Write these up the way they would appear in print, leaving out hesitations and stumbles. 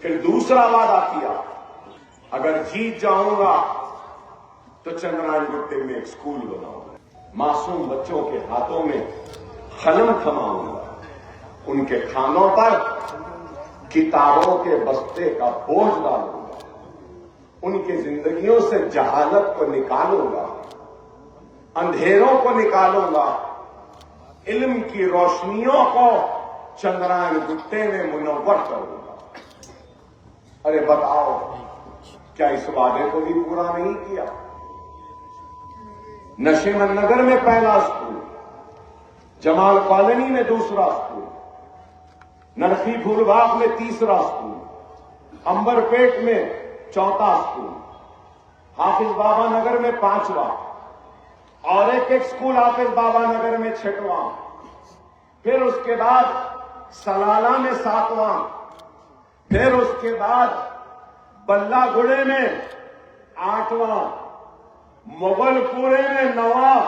پھر دوسرا وعدہ کیا، اگر جیت جاؤں گا تو چندرائن گٹے میں ایک اسکول بناؤں گا، معصوم بچوں کے ہاتھوں میں قلم تھماؤں گا، ان کے کھانوں پر کتابوں کے بستے کا بوجھ ڈالوں گا، ان کی زندگیوں سے جہالت کو نکالوں گا، اندھیروں کو نکالوں گا، علم کی روشنیوں کو چندرائن گٹے میں منور کروں گا۔ ارے بتاؤ، کیا اس وعدے کو بھی پورا نہیں کیا؟ نشیمن نگر میں پہلا اسکول، جمال کالونی میں دوسرا اسکول، نرخی پھول باغ میں تیسرا اسکول، امبر پیٹ میں چوتھا اسکول، حافظ بابا نگر میں پانچواں، اور ایک اسکول حافظ بابا نگر میں چھٹواں، پھر اس کے بعد سلالہ میں ساتواں، پھر اس کے بعد بلہ گڑے میں آٹھواں، مغل پورے میں نواں،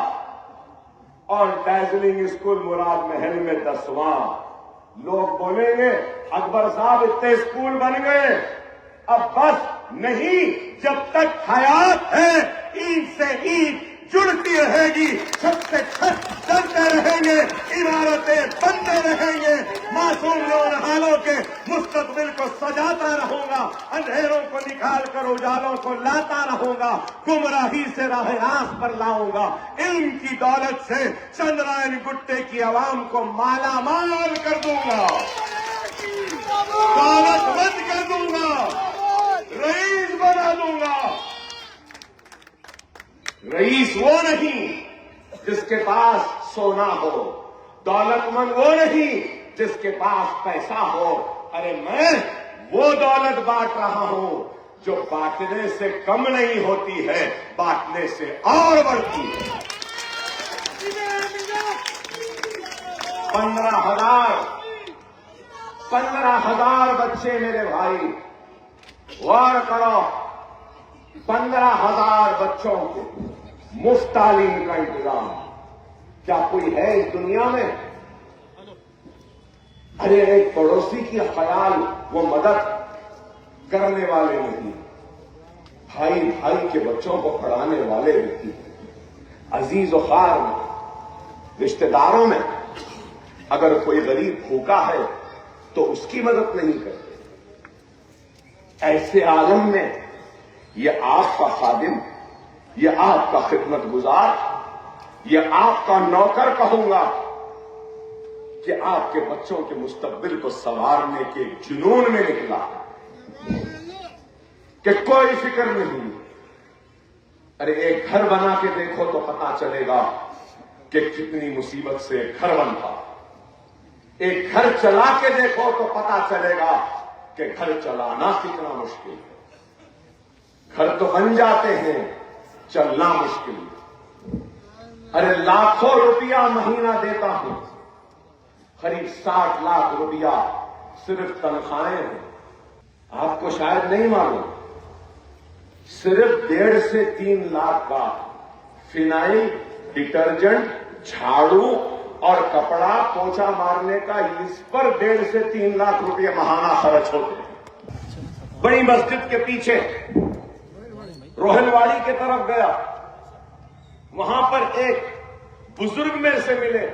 اور ڈائزلنگ اسکول مراد محل میں 10واں۔ لوگ بولیں گے اکبر صاحب اتنے اسکول بن گئے، اب بس نہیں، جب تک حیات ہے اینٹ سے اینٹ جڑتی رہے گی، چھت سے چھت چلتے رہیں گے، عمارتیں بنتے رہیں گے، معصوم نوجوانوں کے مستقبل کو سجاتا رہوں گا، اندھیروں کو نکال کر اجالوں کو لاتا رہوں گا، گمراہی سے راہ راست پر لاؤں گا، علم کی دولت سے چندرائن گٹے کی عوام کو مالا مال کر دوں گا، دولت مند کر دوں گا، رئیس بنا دوں گا۔ رئیس وہ نہیں جس کے پاس سونا ہو، دولت مند وہ نہیں جس کے پاس پیسہ ہو، ارے میں وہ دولت بانٹ رہا ہوں جو بانٹنے سے کم نہیں ہوتی ہے، بانٹنے سے اور بڑھتی ہے۔ 15,000 بچے میرے بھائی، غور کرو، 15,000 بچوں کو مفت تعلیم کا انتظام، کیا کوئی ہے اس دنیا میں؟ ارے ایک پڑوسی کی خیال وہ مدد کرنے والے نہیں، بھائی بھائی کے بچوں کو پڑھانے والے نہیں، عزیز و خار میں، رشتہ داروں میں اگر کوئی غریب بھوکا ہے تو اس کی مدد نہیں کرتے۔ ایسے عالم میں یہ آپ کا خادم، یہ آپ کا خدمت گزار، یہ آپ کا نوکر کہوں گا کہ آپ کے بچوں کے مستقبل کو سنوارنے کے جنون میں نکلا کہ کوئی فکر نہیں۔ ارے ایک گھر بنا کے دیکھو تو پتا چلے گا کہ کتنی مصیبت سے ایک گھر بنتا، ایک گھر چلا کے دیکھو تو پتا چلے گا کہ گھر چلانا کتنا مشکل ہے۔ گھر تو بن جاتے ہیں، چلنا مشکل ہے۔ ارے لاکھوں روپیہ مہینہ دیتا ہوں، قریب 60 لاکھ روپیہ صرف تنخواہیں ہیں۔ آپ کو شاید نہیں معلوم، صرف 1.5 سے 3 لاکھ کا فنائل، ڈٹرجنٹ، جھاڑو اور کپڑا پوچھا مارنے کا اس پر 1.5 سے 3 لاکھ روپیہ ماہانہ خرچ ہوتے ہیں۔ بڑی مسجد کے پیچھے روہل واڑی کی طرف گیا، وہاں پر ایک بزرگ میرے سے ملے،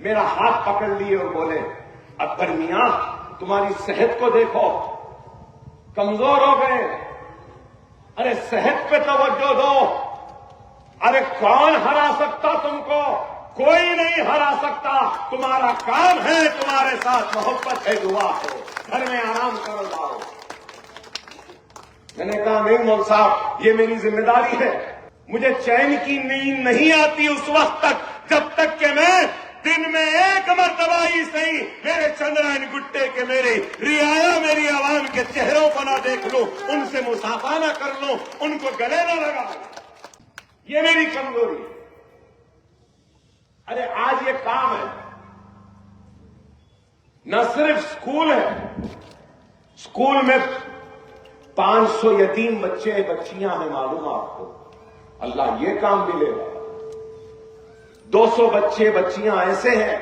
میرا ہاتھ پکڑ لیے اور بولے، اکبر میاں تمہاری صحت کو دیکھو، کمزور ہو گئے، ارے صحت پہ توجہ دو، ارے کون ہرا سکتا تم کو؟ کوئی نہیں ہرا سکتا، تمہارا کام ہے، تمہارے ساتھ محبت ہے، دعا ہے، گھر میں آرام کرو جاؤ۔ میں نے کہا نہیں مول صاحب، یہ میری ذمہ داری ہے، مجھے چین کی نیند نہیں آتی اس وقت تک جب تک کہ میں دن میں ایک مرتبہ ہی صحیح میرے چندرائن گٹے کے میرے رعایا میری عوام کے چہروں کو نہ دیکھ لوں، ان سے مصافحہ نہ کر لوں، ان کو گلے نہ لگا، یہ میری کمزوری ہے۔ ارے آج یہ کام ہے، نہ صرف سکول ہے، سکول میں 500 یتیم بچے بچیاں ہیں، معلوم آپ کو، اللہ یہ کام بھی لے گا۔ 200 بچے بچیاں ایسے ہیں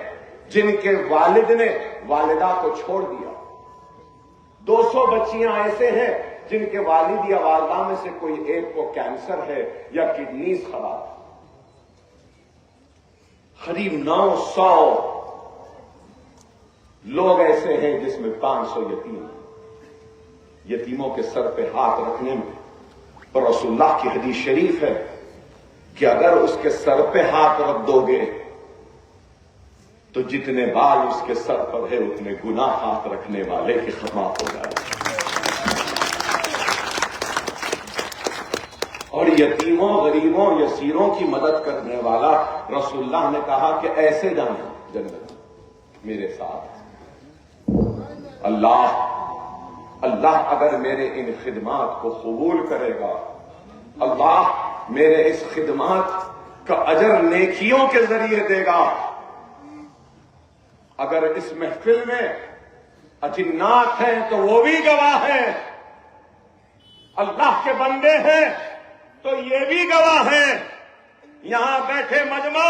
جن کے والد نے والدہ کو چھوڑ دیا، 200 بچیاں ایسے ہیں جن کے والد یا والدہ میں سے کوئی ایک کو کینسر ہے یا کڈنیز خراب. قریب 900 لوگ ایسے ہیں جس میں 500 یتیم. یتیموں کے سر پہ ہاتھ رکھنے میں پر رسول اللہ کی حدیث شریف ہے کہ اگر اس کے سر پہ ہاتھ رکھ دو گے تو جتنے بال اس کے سر پر ہے اتنے گناہ ہاتھ رکھنے والے کی خدمات ہو جائے. اور یتیموں غریبوں یسیروں کی مدد کرنے والا رسول اللہ نے کہا کہ ایسے جانا جنت میرے ساتھ. اللہ اگر میرے ان خدمات کو قبول کرے گا، اللہ میرے اس خدمات کا اجر نیکیوں کے ذریعے دے گا. اگر اس محفل میں اجنات ہیں تو وہ بھی گواہ ہیں، اللہ کے بندے ہیں تو یہ بھی گواہ ہیں، یہاں بیٹھے مجمع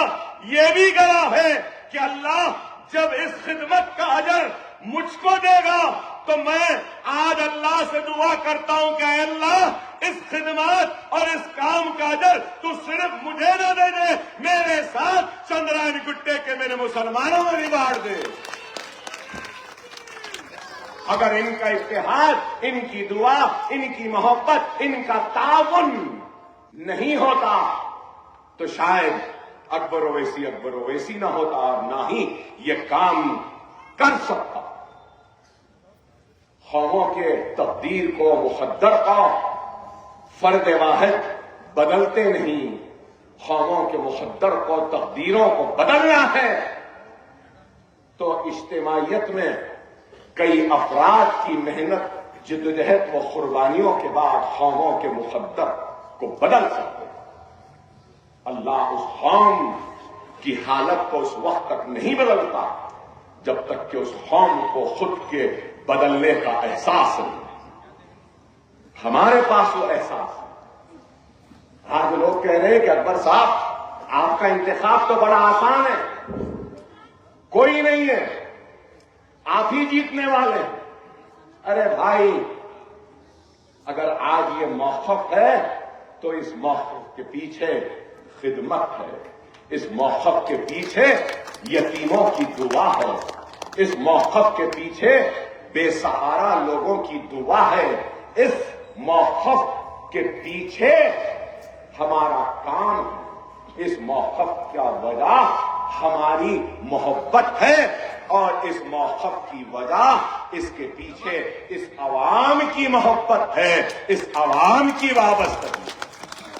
یہ بھی گواہ ہے کہ اللہ جب اس خدمت کا اجر مجھ کو دے گا تو میں آج اللہ سے دعا کرتا ہوں کہ اے اللہ اس خدمات اور اس کام کا اجر تو صرف مجھے نہ دے دے، میرے ساتھ چندرائن گٹے کے میرے مسلمانوں میں بھی بانٹ دے. اگر ان کا اتحاد، ان کی دعا، ان کی محبت، ان کا تعاون نہیں ہوتا تو شاید اکبر اویسی نہ ہوتا اور نہ ہی یہ کام کر سکتا. قوموں کے تقدیر کو، مقدر کو فرد واحد بدلتے نہیں، قوموں کے مقدر کو، تقدیروں کو بدلنا ہے تو اجتماعیت میں کئی افراد کی محنت، جدوجہد و قربانیوں کے بعد قوموں کے مقدر کو بدل سکتے. اللہ اس قوم کی حالت کو اس وقت تک نہیں بدلتا جب تک کہ اس قوم کو خود کے بدلنے کا احساس نہیں. ہمارے پاس وہ احساس ہے. آج لوگ کہہ رہے ہیں کہ اکبر صاحب آپ کا انتخاب تو بڑا آسان ہے، کوئی نہیں ہے، آپ ہی جیتنے والے ہیں. ارے بھائی، اگر آج یہ موقف ہے تو اس موقف کے پیچھے خدمت ہے، اس موقف کے پیچھے یتیموں کی دعا ہے، اس موقف کے پیچھے بے سہارا لوگوں کی دعا ہے، اس موقف کے پیچھے ہمارا کام ہے، اس موقف کا وجہ ہماری محبت ہے اور اس موقف کی وجہ اس کے پیچھے اس عوام کی محبت ہے، اس عوام کی وابستگی.